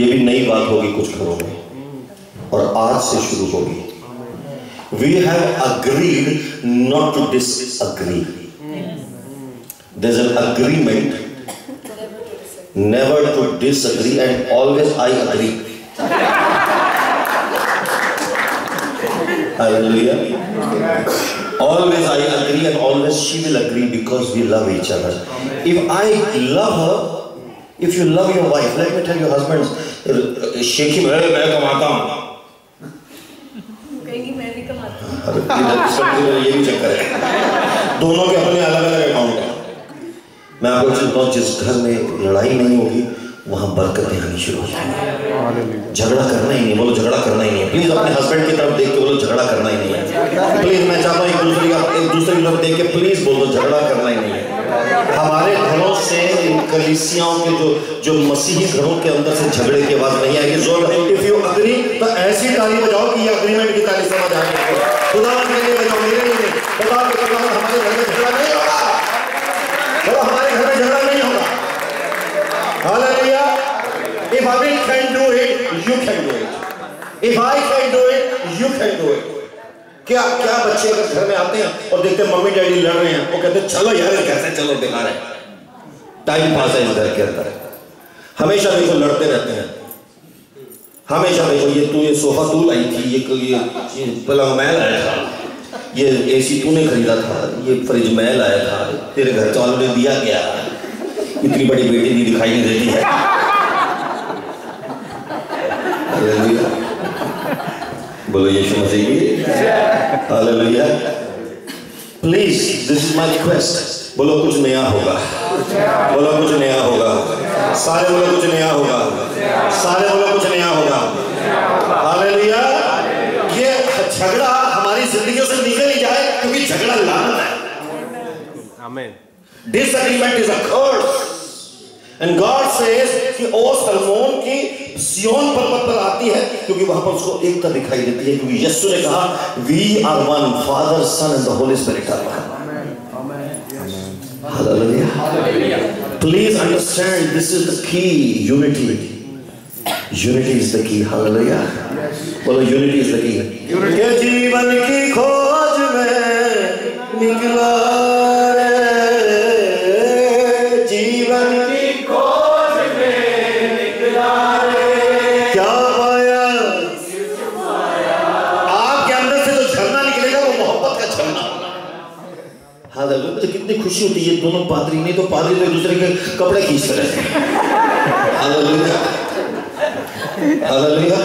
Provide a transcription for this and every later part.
ये भी नई बात होगी कुछ घरों में, और आज से शुरू होगी। We have agreed not to disagree. There's an agreement never to disagree and always I agree. Hallelujah. Always I agree and always she will agree because we love each other. If I love her, if you love your wife, let me tell your husbands, shake him, hey, मैं कमाता हूँ, कहेंगी मैं भी कमाता हूँ। ये भी चक्कर है, दोनों के अपने अलग अलग अकाउंट हैं। मैं आपको चलता हूँ, जिस घर में लड़ाई नहीं होगी वहाँ बरकतें आनी शुरू हो जाएंगी। झगड़ा करना ही नहीं, बोलो झगड़ा करना ही नहीं है। प्लीज अपने हस्बैंड की तरफ देख के बोलो झगड़ा करना ही नहीं है। प्लीज मैं चाहता हूँ एक दूसरे की तरफ देख के प्लीज बोलो झगड़ा करना ही नहीं है। हमारे घरों से इन कलीसियाओं के जो मसीही घरों के अंदर से झगड़े की आवाज नहीं आएगी। जोर इफ यू अग्री तो ऐसी ताली बजाओ कि ये अग्रीमेंट की ताली समझ आ जाए। खुदा के लिए बजाओ, मेरे लिए नहीं। खुदा के लिए हमारे घर में झगड़ा नहीं होगा, तो हमारे घर में झगड़ा नहीं होगा। Hallelujah. If I can do it, you can do it. If I can do it, you can do it. क्या क्या बच्चे अगर घर में आते हैं और देखते हैं मम्मी डैडी लड़ रहे हैं, वो कहते हैं चलो यार घर से चलो, बेकार है, टाइम पास है इस घर के अंदर। हमेशा देखो लड़ते रहते हैं, हमेशा देखो ये सोफा तू लाई थी, ये पलंग मैं लाया था, ये एसी तूने खरीदा था, ये फ्रिज मैं लाया था, तेरे घर वालों ने दिया गया, इतनी बड़ी बेटी भी दिखाई नहीं देती है। बोलो यीशु मसीह की hallelujah. Please this is my request, बोलो कुछ नया होगा, बोलो कुछ नया होगा, सारे बोलो कुछ नया होगा, सारे बोलो कुछ नया होगा। हालेलुया। ये झगड़ा हमारी जिंदगियों से निकल ही जाए, क्योंकि झगड़ा लानत है। आमीन। Disagreement is a curse and God says कि ओ सलमोन की सिय्योन पर्वत पर आती है, क्योंकि वहां पर उसको एकता दिखाई देती है, क्योंकि यीशु ने कहा we are one, father son and the holy spirit are one. हालेलुया। Please understand this is the key, unity. Unity is the key. हालेलुया। बोलो यूनिटी इज द की। के जीवन की खोज में निकला तो कितनी खुशी होती है। ये दोनों पादरी, नहीं तो पादरी तो एक दूसरे के कपड़े खींचते रहते हैं। Hallelujah, hallelujah,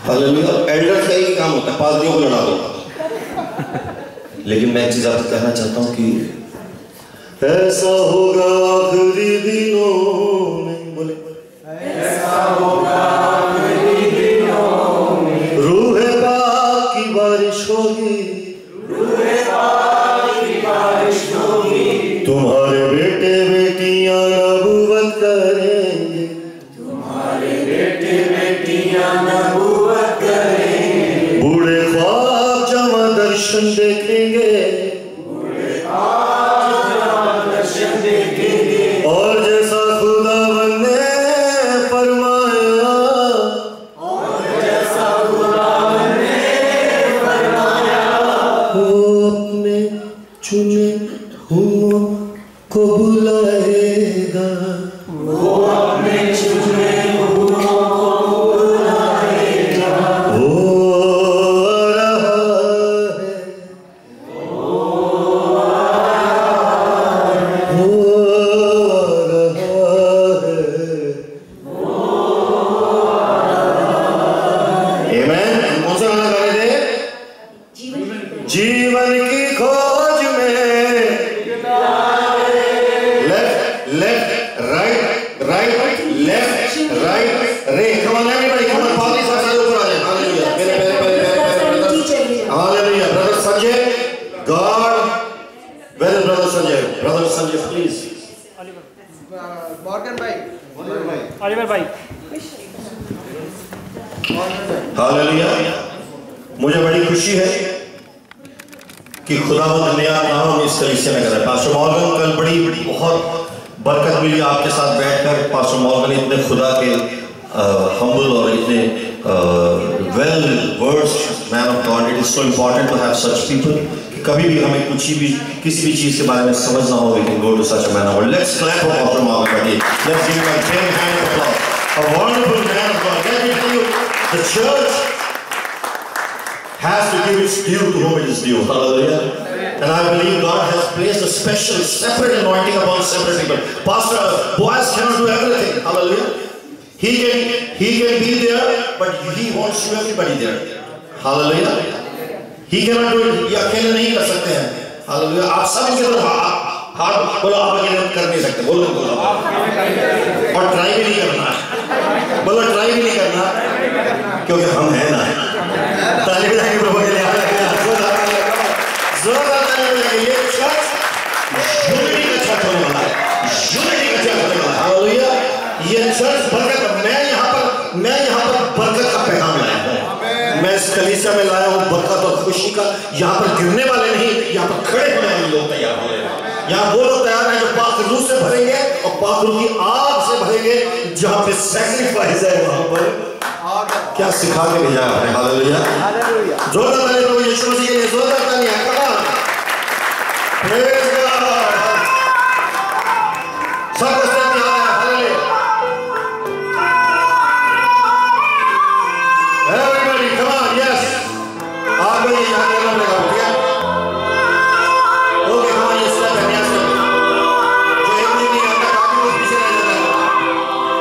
hallelujah. एल्डर्स का ही काम होता है पादरियों को लड़ा दो। लेकिन मैं एक चीज आपको कहना चाहता हूँ कि ऐसा होगा आखिरी दिनों में, बोले ऐसा होगा आखिरी दिनों में, रूहे पाक की बारिश होगी, तुम्हारे बेटे बेटियां नबूवत करेंगे, तुम्हारे बेटे बेटियां नबूवत करेंगे, बूढ़े ख्वाब जवां दर्शन देखेंगे, बूढ़े ख्वाब जवां दर्शन देखेंगे, और जैसा खुदावन ने फरमाया, और जैसा खुदावन ने फरमाया, वो अपने चुने हुओं को बुलाएगा, वो अपने चुने हुओं को बुलाएगा, वो आ रहा है, वो आ रहा है, वो आ रहा है, वो आ रहा है। आमीन। कौन सा गाना गा रहे थे? जीवन की खोज में left, right, left, right, रे। Come on everybody, come on, पादरी साहब ऊपर आ जाए। हालेलुया। मेरे hallelujah. Brother Sanjay, God, where is brother Sanjay? Brother Sanjay, please. Morgan भाई, Oliver भाई। हालेलुया। मुझे बड़ी खुशी है कि खुदावंद नया काम इस कलीसिया में कर रहा है। पास्टर मॉर्गन कल बहुत बरकत मिली आपके साथ बैठकर। पास्टर मॉर्गन इतने खुदा के humble और इतने well versed man of God. It is so important to have such people. कभी भी हमें कुछ भी किसी भी चीज के बारे में समझना हो, we can go to such a man of God. Let's clap for Pastor Mark Patti. Let's give him a big hand of applause. A wonderful man of God. Let me tell you, the church has to give its due to whom it is due. Hallelujah. And I believe God has placed a special, separate anointing upon separate people. Pastor Boaz cannot do everything. Hallelujah. He can be there, but he wants you everybody there. Hallelujah. He cannot do it. ये अकेले नहीं कर सकते हैं. Hallelujah. आप सब इनके तरफ हाथ बोलो, आप अकेले कर नहीं सकते. बोलो और ट्राई भी नहीं करना. बोलो ट्राई भी नहीं करना, क्योंकि हम हैं ना. ताली बजाएंगे प्रभु के लिए. ये चर्च यूनिटी का चर्च होने वाला है. यूनिटी का चर्च होने वाला है. हालेलुया. ये चर्च बरकत. मैं यहाँ पर बरकत का पैगाम लाया हूँ. मैं इस कलीसिया में लाया हूँ बरकत और खुशी का. यहाँ पर गिरने वाले नहीं, यहाँ पर खड़े होने वाले लोग तैयार हो रहे हैं. यहाँ वो लोग तैयार हैं जो पाक रूह से भरेंगे और पाक रूह की आग से भरेंगे. जहाँ पे सैक्रिफाइस है वहाँ पर क्या सिखा के भेजा है. हालेलुया. जोरदार ताली प्रभु यीशु मसीह के लिए. जोरदार ताली. Praise God. सब कुछ hallelujah. Everybody, come on, yes. आपको ये याद करना पड़ेगा, ठीक है? Okay, come on, ये step है, yes. जो एक नहीं आता, काफी कुछ पीछे रह जाता है.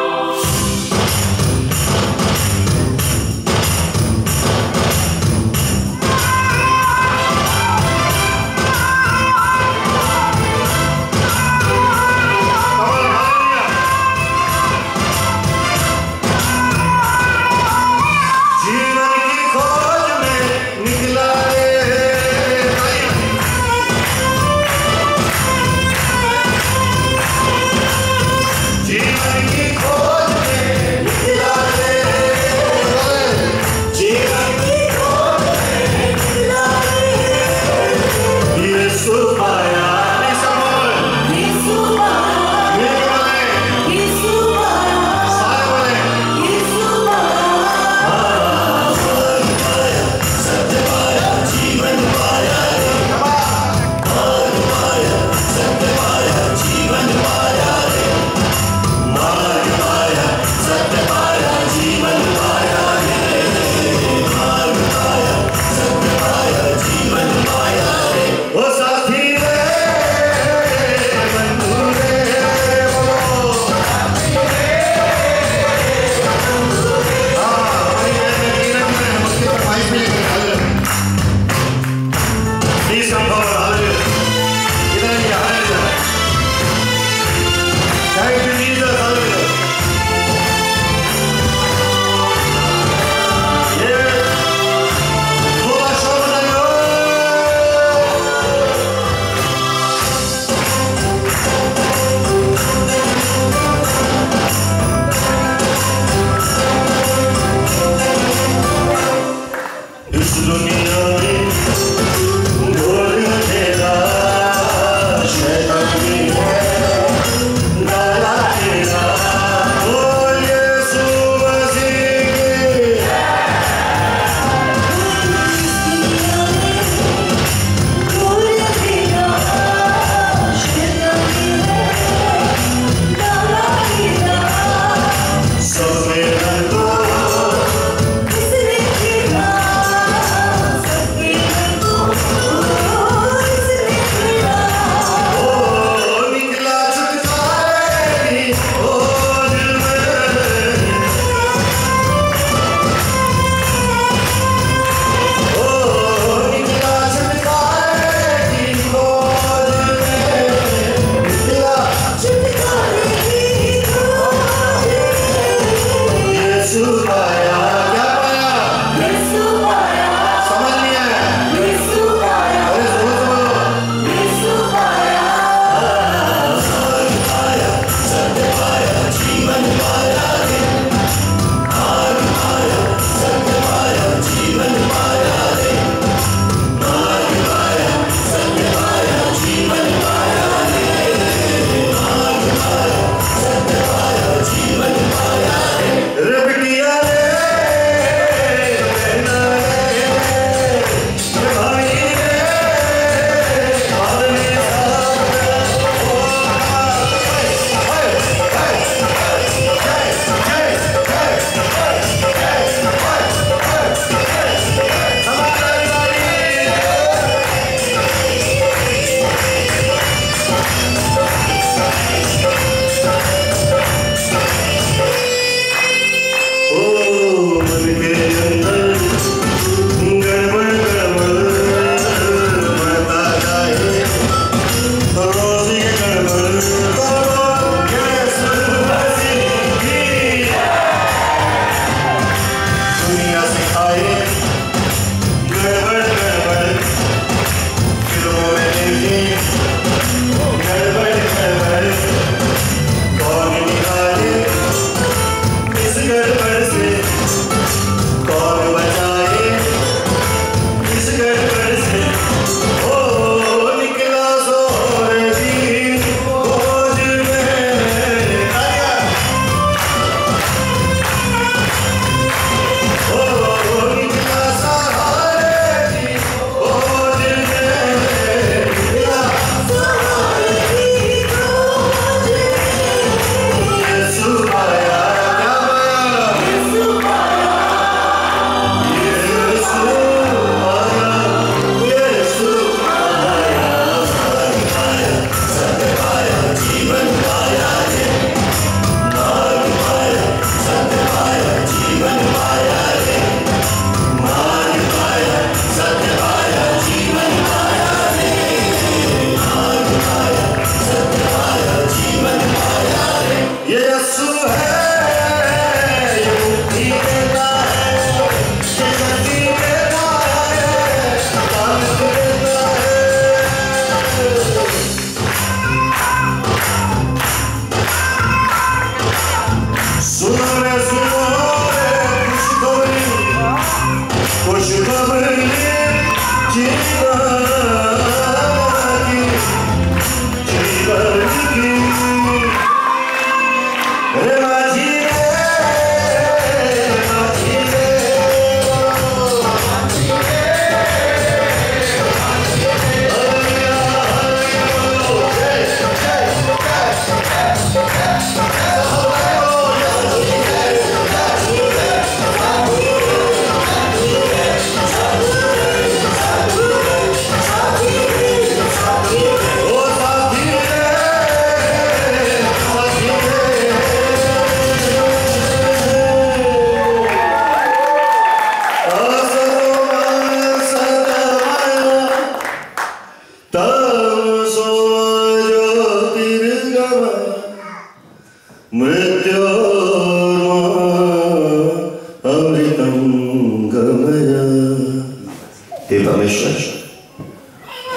हे परमेश्वर,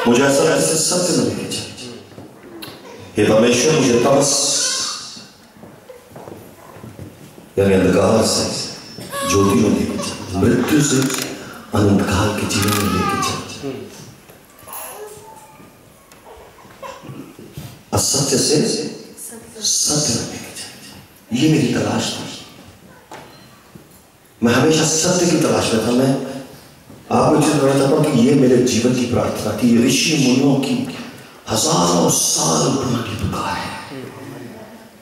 मुझे ऐसा ऐसे सत्य में लेके चल। हे परमेश्वर, मुझे तपस यानी अंधकार से ज्योति में लेके चल, मृत्यु से अनंत काल के जीवन में लेके चल, असत्य से सत्य में लेके चल। ये मेरी तलाश थी। मैं हमेशा सत्य की तलाश में था। मैं आपको चीज बताना चाहता हूं कि ये मेरे जीवन की प्रार्थना थी। ऋषि मुनियों की हजारों साल पुरानी पुकार है।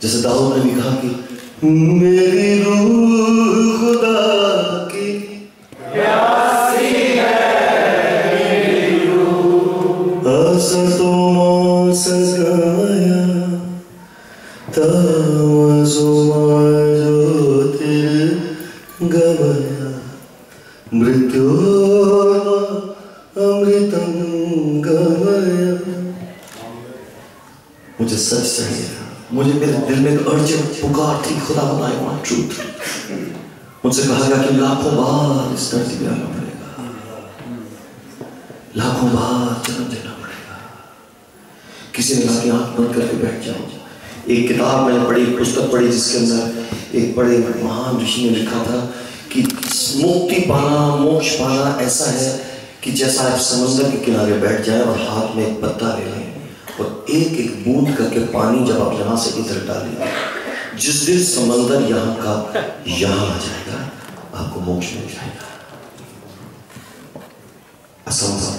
जैसे दाऊद ने भी कहा कि मेरी रूह खुदा की प्यासी है, मेरी रूह असतो सगाया गमया मृत्यु अमृतम गमया। मुझे सच चाहिए। मुझे मेरे दिल में अर्जेंट पुकार थी, खुदा आई वांट ट्रूथ। मुझसे कहा गया कि लाखों बार इस धरती पे आना पड़ेगा, लाखों बार जन्म देना पड़ेगा। किसी ने कहा कि आंख बंद करके बैठ जाओ। एक किताब मैंने पढ़ी, पुस्तक पढ़ी, जिसके अंदर एक बड़े महान ऋषि ने लिखा था कि मुक्ति पाना, मोक्ष पाना ऐसा है कि जैसा आप समंदर के किनारे बैठ जाए और हाथ में एक पत्ता ले लें और एक एक बूंद करके पानी जब आप यहाँ से इधर डालेंगे, जिस दिन समंदर यहाँ का यहाँ आ जाएगा, आपको मोक्ष मिल जाएगा। असंभव,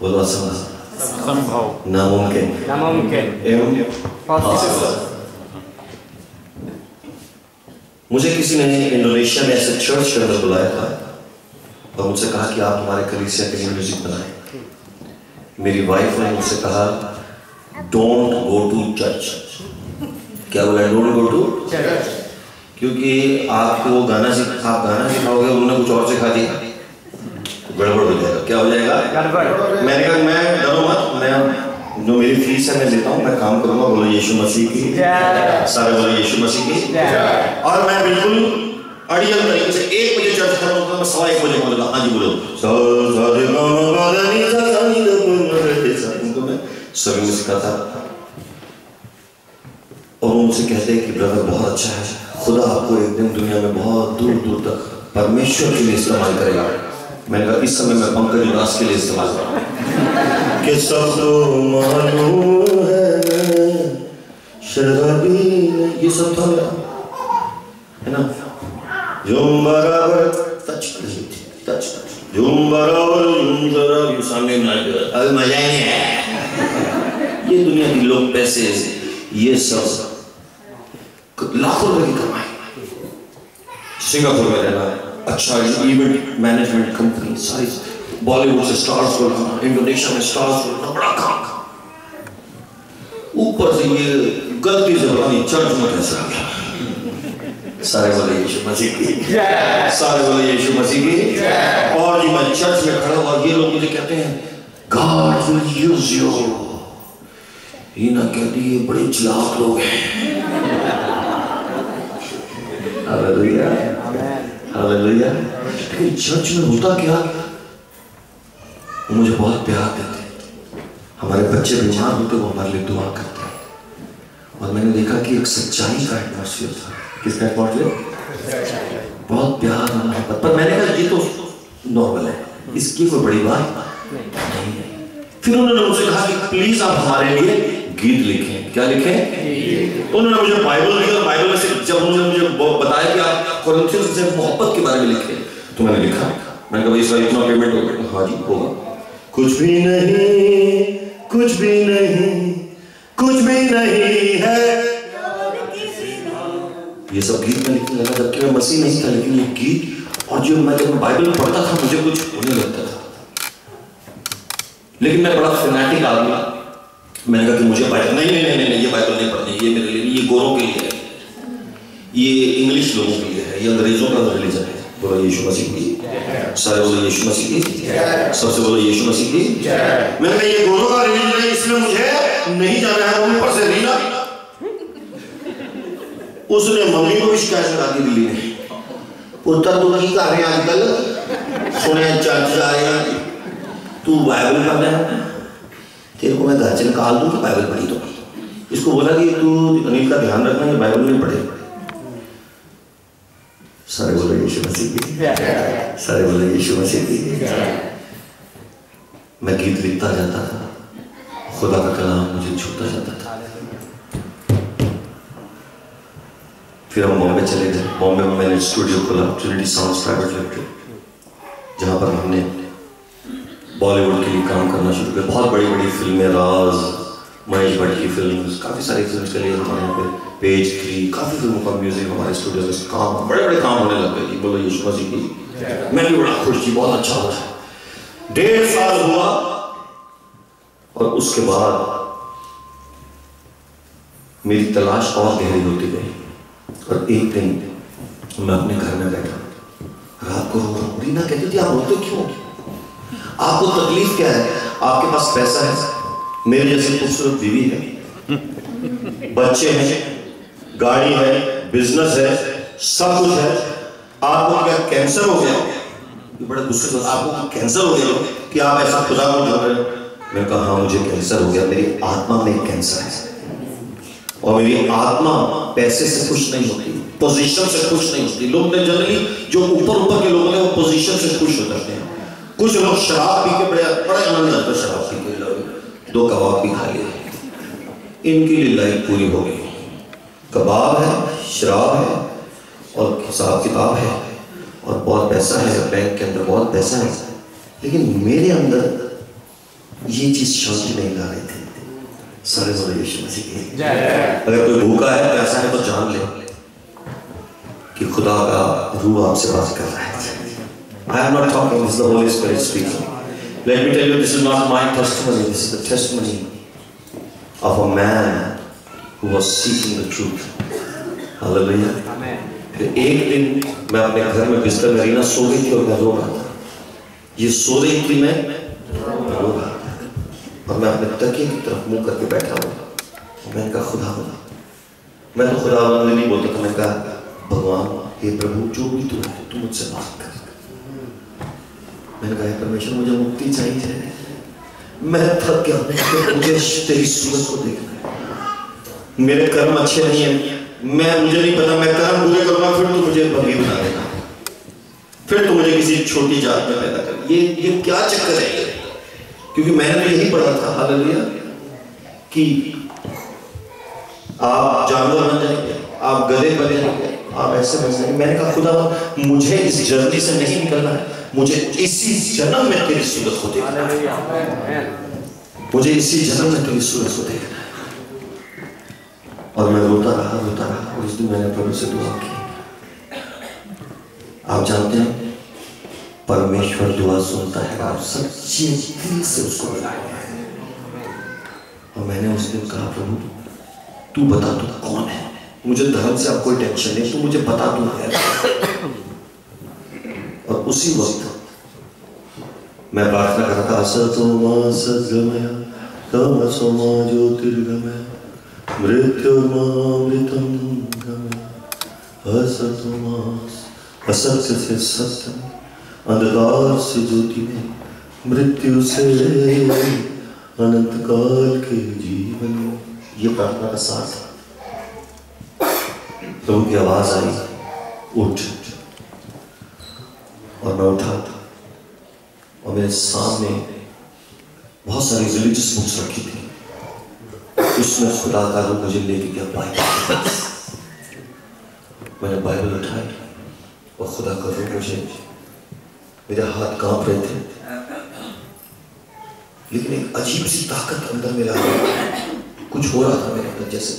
बोलो असंभव, नामुमकिन एवं मुझे किसी ने इंडोनेशिया में ऐसे चर्च के अंदर बुलाया था और मुझसे कहा कि आप हमारे कलीसिया के लिए म्यूजिक बनाएं। मेरी वाइफ ने मुझसे कहा डोंट गो टू चर्च। क्या बोला? डोंट गो टू चर्च, क्योंकि आपको वो गाना सिखाओगे, उन्होंने कुछ और सिखा दिया, गड़बड़ हो जाएगा। क्या हो जाएगा? मैंने कहा मैं डरो मत, मैं जो मेरी फीस है मैं देता हूँ, मैं काम करूंगा। बोलो यीशु मसीह की, सारे बोलो यीशु मसीह की। और मैं बिल्कुल अड़ियल तरीके से 1 बजे चर्च खत्म होता, मैं 1:15 बजे बोलूँगा हाँ जी बोलो। उनको मैं सभी में सिखाता और उनसे कहते हैं कि ब्रदर बहुत अच्छा है, खुदा आपको एक दिन दुनिया में बहुत दूर दूर तक परमेश्वर के लिए इस्तेमाल करेगा। मैंने कहा इस समय मैं पंकज उदास के लिए इस्तेमाल कर रहा हूँ कि सब तो मालूम है शराबी, ये सब था मेरा, है ना। जुम बराबर टच टच जुम बराबर जुम सामने अभी मजा ही नहीं है। ये दुनिया की लोग पैसे ये सब लाखों रुपए की कमाई। सिंगापुर में रहना है, अच्छा इवेंट मैनेजमेंट कंपनी, सारी बॉलीवुड से स्टार्स को लाना, इंडोनेशिया में स्टार्स को लाना, बड़ा काम। ऊपर से ये गलती से पता नहीं चर्च में कैसे आ गया। सारे बोले यीशु मसीह की, सारे बोले यीशु मसीह की। और जी मैं चर्च में खड़ा हुआ, ये लोग मुझे कहते हैं गॉड विल यूज यू। ये ना कहती ये बड़े चालाक लोग हैं। Hallelujah, hallelujah. लेकिन चर्च में होता क्या, वो मुझे बहुत प्यार देते। हमारे बच्चे बीमार होते वो हमारे लिए दुआ करते हैं। और मैंने देखा कि एक सच्चाई का एटमॉस्फेयर था। किसका एटमॉस्फेयर? बहुत प्यार मोहब्बत। पर मैंने कहा ये तो नॉर्मल है, इसकी कोई बड़ी बात नहीं है। फिर उन्होंने मुझसे कहा कि प्लीज आप हमारे लिए गीत लिखें। क्या लिखें? उन्होंने मुझे बाइबल दी, और बाइबल में से जब उन्होंने मुझे बताया कि आप कोरिन्थियंस से मोहब्बत के बारे में लिखें, तो मैंने लिखा। मैंने कहा इस बार इतना पेमेंट होगा? हाँ जी होगा। कुछ भी नहीं, कुछ भी नहीं, कुछ भी नहीं है। ये सब गीत में लिखने लगा, जबकि मैं मसीह नहीं था, लेकिन ये गीत, और जो मैं जब बाइबल पढ़ता था मुझे कुछ होने लगता था। लेकिन मैं बड़ा फैनेटिक आदमी, मैंने कहा कि मुझे बाइबल नहीं, ये बाइबल नहीं पढ़नी, ये मेरे लिए, ये गोरों के लिए है, ये इंग्लिश लोगों के लिए है, ये अंग्रेजों का रिलीजन है। बोलो यीशु मसीह की, सारे बोलो यीशु मसीह की, सबसे बोलो यीशु मसीह की। मैंने कहा ये गोरों का रिलीजन है, इसमें मुझे नहीं जाना है। ऊपर से रीना, उसने मम्मी को भी शिकायत लगा दी दिल्ली में, पुत्र तू की कर रहे हैं आजकल, सुने चर्च जा रहे हैं, तू बाइबल पढ़ रहा है, तेरे को मैं घर से निकाल दूं कि बाइबल पढ़ी। तो इसको बोला कि तू अनिल का ध्यान रखना, ये बाइबल नहीं पढ़े। सारे बोले यीशु मसीह की, सारे बोले यीशु मसीह की। मैं गीत लिखता जाता था, खुदा का कलाम मुझे छूता जाता था। फिर हम बॉम्बे चले गए। बॉम्बे में मैंने स्टूडियो खोला, ट्रिनिटी साउंड्स प्राइवेट लिमिटेड, जहाँ पर हमने बॉलीवुड के लिए काम करना शुरू किया। बहुत बड़ी बड़ी फिल्में, राज, महेश भट्ट की फिल्म, काफ़ी सारी फिल्म के लिए हमारे यहाँ पे पेज 3, काफ़ी फिल्मों का म्यूजिक हमारे स्टूडियो में काम, बड़े बड़े काम होने लग गए। बोलो यीशु मसीह की। मैं भी बड़ा खुश थी, बहुत अच्छा हुआ। 1.5 साल हुआ, और उसके बाद मेरी तलाश और गहरी होती गई। और एक दिन मैं अपने घर में बैठा, रात को रो रहा हूँ। रीना कहती थी आप रोते क्यों, आपको तकलीफ क्या है? आपके पास पैसा है, मेरे जैसी खूबसूरत बीवी है, बच्चे हैं, गाड़ी है, बिजनेस है, सब कुछ है। आपको क्या कैंसर हो गया? बड़े गुस्से से, आपको कैंसर हो गया कि आप ऐसा खुदा को ढूंढ रहे हो? मैंने कहा हाँ मुझे कैंसर हो गया, मेरी आत्मा में कैंसर है, और मेरी आत्मा पैसे से खुश नहीं होती, पोजीशन से खुश नहीं होती। लोग ने जनरली जो ऊपर के लोग हैं वो पोजीशन से खुश हो जाते हैं। कुछ लोग शराब पी के बड़े आनंद आता है, शराब पी के लोग 2 कबाब भी खा लिए, इनकी लाइफ पूरी हो गई। कबाब है, शराब है, और हिसाब किताब है, और बहुत पैसा है, बैंक के अंदर बहुत पैसा है, लेकिन मेरे अंदर ये चीज शांति नहीं ला रही थी। सारे बोले यीशु मसीह की। अगर कोई भूखा है, प्यासा है, तो जान ले कि खुदा का रूह आपसे बात कर रहा है। I am not talking, this is the Holy Spirit speaking. Let me tell you, this is not my testimony, this is the testimony of a man who was seeking the truth. Hallelujah. फिर एक दिन मैं अपने घर में बिस्तर में, रीना सो गई थी और मैं रो रहा था। ये सो रही थी, मैं रो रहा था, और मैं अपने तकिए की तरफ मुंह करके बैठा हुआ। मैंने कहा खुदा, मैं तो खुदा नहीं बोलता था, मैंने कहा भगवान, हे प्रभु, जो भी तू है, तू मुझसे बात कर। मैंने कहा परमेश्वर, मुझे मुक्ति चाहिए, मैं थक गया, मुझे तेरी सूरत को देखना है, मेरे कर्म अच्छे नहीं है, मुझे नहीं पता, मैं कर्म बुरे करूंगा, फिर तू मुझे बंदी बना देगा, फिर तू मुझे किसी छोटी जात में पैदा कर। ये क्या चक्कर है? क्योंकि मैंने तो यही पढ़ा था, हालेलुया, कि आप जानवर बन जाएंगे, आप गधे बन जाएंगे, आप ऐसे बन जाएंगे। मैंने कहा खुदा, मुझे इस जर्नी से नहीं निकलना है, मुझे इसी जन्म में तेरी सूरत को देखना है, मुझे इसी जन्म में तेरी सूरत को देखना है। और मैं रोता रहा, और उस दिन मैंने प्रभु से दुआ की। आप जानते हैं, परमेश्वर दुआ सुनता है, आप सच्चे दिल से उसको बुलाएं। और मैंने उस दिन कहा, प्रभु तू बता, तू कौन है? मुझे धर्म से अब कोई टेंशन नहीं, तू मुझे बता तू है। और उसी वक्त मैं प्रार्थना कर रहा था, असतोमा सद्गमय तमसोमा ज्योतिर्गमय मृत्युर्मामृतं गमय असतोमा असत्य से सत्य अंधकार से ज्योति में, मृत्यु से अनंत काल के जीवन। ये प्रार्थना का साथ। प्रभु की आवाज आई, उठ। और मैं उठा और मेरे सामने बहुत सारी रिलीजियस बुक्स रखी थी, उसमें खुदा का रूप मुझे लेके गया बाइबल। मैंने बाइबल उठाई और खुदा का रूप मुझे, मेरे हाथ कांप रहे थे, लेकिन एक अजीब सी ताकत अंदर में आ रही, कुछ हो रहा था मेरे अंदर, जैसे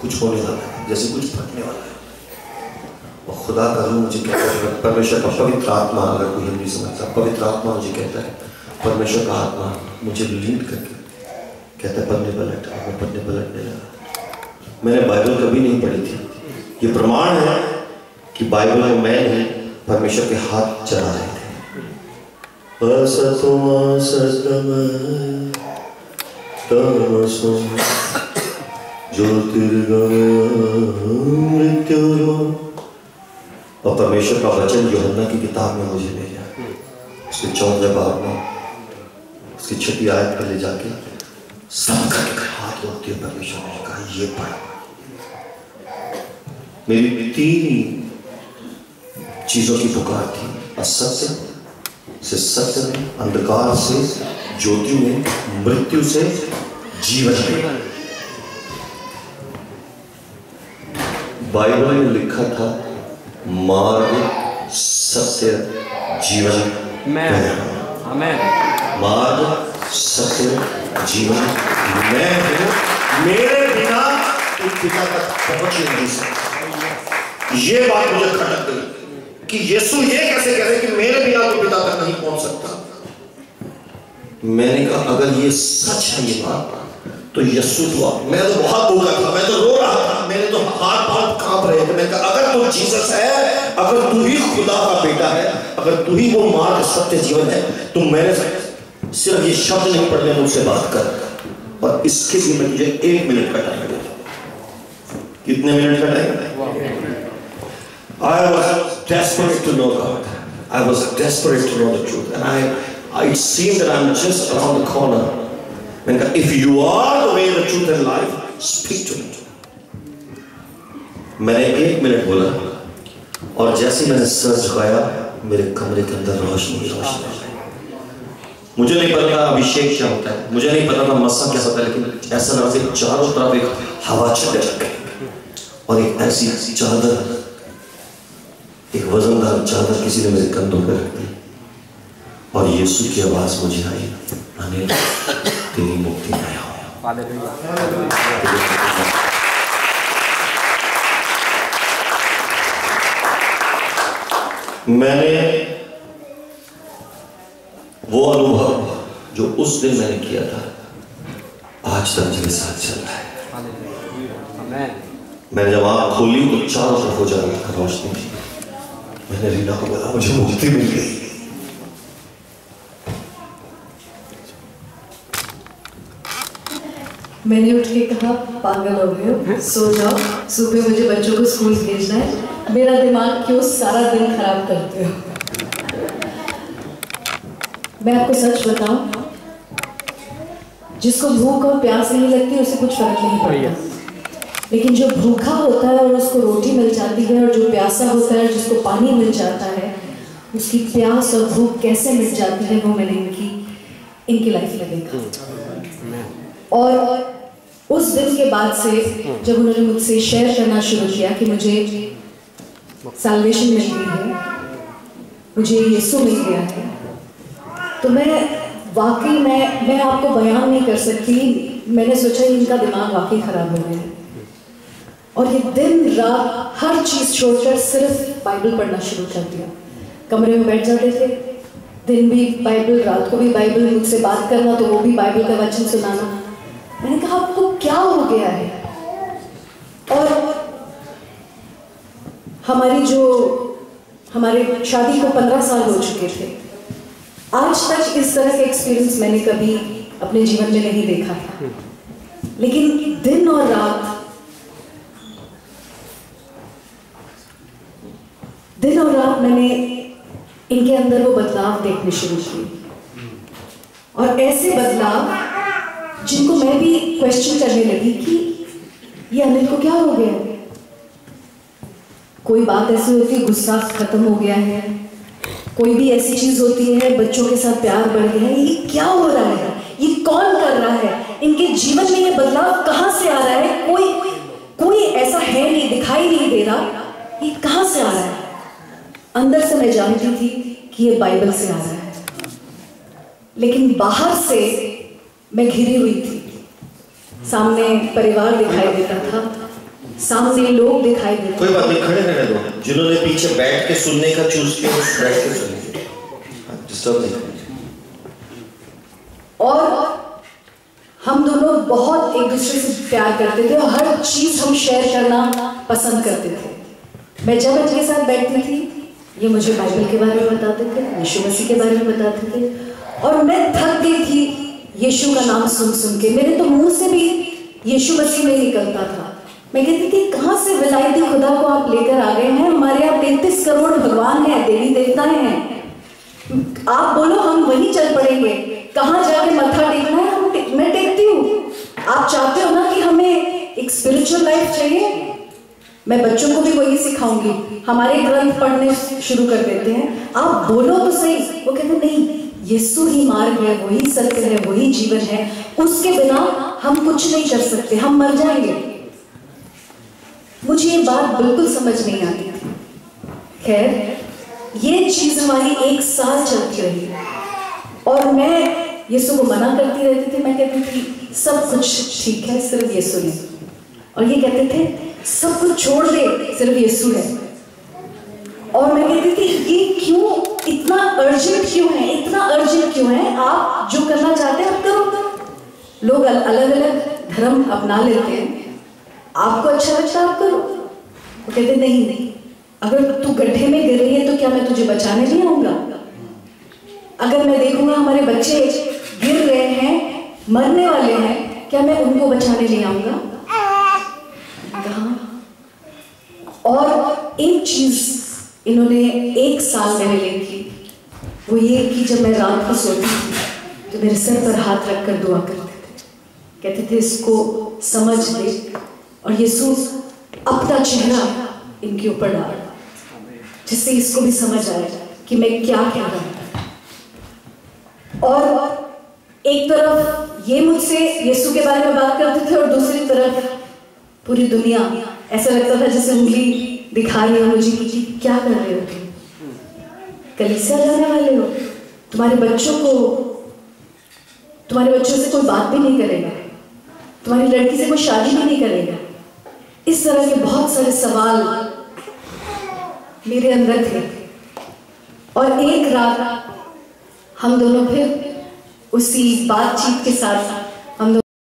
कुछ होने वाला है, जैसे कुछ फटने वाला है। और खुदा का रूप मुझे कहता है, परमेश्वर का पवित्र आत्मा, अगर कोई नहीं समझता, पवित्र आत्मा मुझे कहता है, परमेश्वर का आत्मा मुझे लीड करके कहता है पढ़ने पलट, और मैं पढ़ने पलटने लगा। मैंने बाइबल कभी नहीं पढ़ी थी। ये प्रमाण है कि बाइबल में मैं नहीं, परमेश्वर के हाथ चला रहे थे। और परमेश्वर का वचन यूहन्ना की किताब में मुझे ले गया, उसके 14वें बाब में उसकी 6ठी आयत पर ले जाके सबका हाथ रोकते हुए परमेश्वर ने कहा ये पढ़। मेरी 3 चीजों की पुकार थी, असत्य से सत्य में, अंधकार से ज्योति में, मृत्यु से जीवन में। बाइबल में लिखा था मार्ग सत्य जीवन, मार्ग सत्य जीवन मैं हूं, मेरे बिना तुम पिता तक पहुंच नहीं सकते। ये बात मुझे खटक गई कि यीशु ये कैसे कह रहे कि मेरे बिना तो पिता तक नहीं पहुंच सकता। मैंने कहा अगर ये सच है ये बात, तो यीशु तो, मैं तो बहुत भूखा था, मैं तो रो रहा था, मेरे तो हाथ पांव कांप रहे थे। मैंने कहा अगर तू जीसस है, अगर तू ही खुदा का बेटा है, अगर तू ही वो मार्ग सत्य जीवन है, तो मैंने सिर्फ ये शब्द नहीं पढ़ने, मुझसे बात कर। और इसके लिए मैं तुझे 1 मिनट का टाइम देता हूं। कितने मिनट का time? I was desperate to know God. I was desperate to know the truth, and it seemed that I'm just around the corner. मैंने कहा if you are the way, the truth and life, speak to me. मैंने 1 minute बोला और जैसे मैंने sir झुकाया मेरे कमरे के अंदर रोशनी रोशनी। मुझे नहीं पता था अभिषेक क्या होता है, मुझे नहीं पता था मस्सा क्या होता है, लेकिन ऐसा लगा कि चारों तरफ एक हवा चलने लग गई और एक ऐसी चादर, एक वजनदार चादर किसी ने मेरे कंधों पर रख दी और यीशु की आवाज मुझे आई, अनिल तेरी मुक्ति में आओ। मैंने वो अनुभव जो उस दिन मैंने किया था आज तक मेरे साथ चल रहा है। मैंने जब आँख खोली तो चारों तरफ हो जा रही था रोशनी थी। मैंने रीना को बोला मुझे मुक्ति मिल गई। मैंने उठ के कहा पागल हो गए हो, सो जाओ, सुबह मुझे बच्चों को स्कूल भेजना है, मेरा दिमाग क्यों सारा दिन खराब करते हो। मैं आपको सच बताऊं, जिसको भूख और प्यास नहीं लगती उसे कुछ फर्क नहीं पड़ता, लेकिन जो भूखा होता है और उसको रोटी मिल जाती है, और जो प्यासा होता है जिसको पानी मिल जाता है, उसकी प्यास और भूख कैसे मिट जाती है वो मैंने इनकी लाइफ में देखा। और उस दिन के बाद से जब उन्होंने मुझसे शेयर करना शुरू किया कि मुझे सैल्वेशन मिल गई है, मुझे यीशु मिल गया है, तो मैं वाकई मैं आपको बयान नहीं कर सकती। मैंने सोचा इनका दिमाग वाकई खराब हो गया है, और ये दिन रात हर चीज़ छोड़कर सिर्फ बाइबल पढ़ना शुरू कर दिया। कमरे में बैठ जाते थे, दिन भी बाइबल, रात को भी बाइबल, मुझसे बात करना तो वो भी बाइबल का वचन सुनाना। मैंने कहा आपको क्या हो गया है? और हमारे शादी को 15 साल हो चुके थे, आज तक इस तरह का एक्सपीरियंस मैंने कभी अपने जीवन में नहीं देखा था, लेकिन दिन और रात मैंने इनके अंदर वो बदलाव देखने शुरू किए, और ऐसे बदलाव जिनको मैं भी क्वेश्चन करने लगी कि ये अनिल को क्या हो गया। कोई बात ऐसी होती है गुस्सा खत्म हो गया है, कोई भी ऐसी चीज होती है बच्चों के साथ प्यार बढ़ गया है। ये क्या हो रहा है, ये कौन कर रहा है, इनके जीवन में ये बदलाव कहाँ से आ रहा है? कोई ऐसा है नहीं, दिखाई नहीं दे रहा, ये कहाँ से आ रहा है? अंदर से मैं जानती थी कि ये बाइबल से आ रहा है, लेकिन बाहर से मैं घिरी हुई थी। सामने परिवार दिखाई देता था, सामने लोग दिखाई देते। कोई बात नहीं, खड़े रहने दो। जिन्होंने पीछे बैठ के सुनने का चूज किया वो बैठ के सुनिए, डिस्टर्ब नहीं करें। और हम दोनों बहुत एक दूसरे से प्यार करते थे और हर चीज हम शेयर करना पसंद करते थे। मैं जब इनके साथ बैठती थी ये मुझे बाइबल के बारे में बताते थे, यीशु मसीह के बारे में बताते थे, और मैं थक गई थी यीशु का नाम सुन सुन के। मेरे तो मुंह से भी यीशु मसीह नहीं निकलता था। मैं कहती थी कहाँ से विलायती खुदा को आप लेकर आ गए हैं? हमारे यहाँ 33 करोड़ भगवान हैं, देवी देवताएं हैं, आप बोलो हम वहीं चल पड़ेंगे। कहाँ जाके मत्था टेकना है मैं टेकती हूँ। आप चाहते हो ना कि हमें एक स्पिरिचुअल लाइफ चाहिए, मैं बच्चों को भी वही सिखाऊंगी। हमारे ग्रंथ पढ़ने शुरू कर देते हैं, आप बोलो तो सही। वो कहते नहीं, यीशु ही मार्ग है, वही सत्य है, वही जीवन है, उसके बिना हम कुछ नहीं कर सकते, हम मर जाएंगे। मुझे ये बात बिल्कुल समझ नहीं आती थी। खैर ये चीज हमारी 1 साल चलती रही और मैं यीशु को मना करती रहती थी। मैं कहती थी सब कुछ ठीक है, सिर्फ यीशु नहीं। और ये कहते थे सब कुछ छोड़ दे, सिर्फ यीशु है। और मैं कहती थी ये क्यों, इतना अर्जेंट क्यों है, इतना अर्जेंट क्यों है? आप जो करना चाहते हैं आप करो। लोग अलग अलग धर्म अपना लेते हैं, आपको अच्छा लगता है आप करो। वो कहते नहीं, अगर तू गड्ढे में गिर रही है तो क्या मैं तुझे बचाने नहीं आऊंगा? अगर मैं देखूंगा हमारे बच्चे गिर रहे हैं, मरने वाले हैं, क्या मैं उनको बचाने नहीं आऊंगा? कहा। और एक चीज इन्होंने 1 साल मेरे लिए की, वो ये कि जब मैं रात को सोती थी तो मेरे सर पर हाथ रखकर दुआ करते थे, कहते थे इसको समझ ले और यीशु अपना चेहरा इनके ऊपर डाल, जिससे इसको भी समझ आए कि मैं क्या कह रहा हूं। और एक तरफ ये मुझसे यीशु के बारे में बात करते थे और दूसरी तरफ पूरी दुनिया। ऐसा लगता था जैसे उंगली दिखा रही हो मुझे कि क्या कर रहे हो तुम, कलीसिया जाने वाले हो, तुम्हारे बच्चों से कोई बात भी नहीं करेगा, तुम्हारी लड़की से कोई शादी भी नहीं करेगा। इस तरह के बहुत सारे सवाल मेरे अंदर थे। और एक रात हम दोनों फिर उसी बातचीत के साथ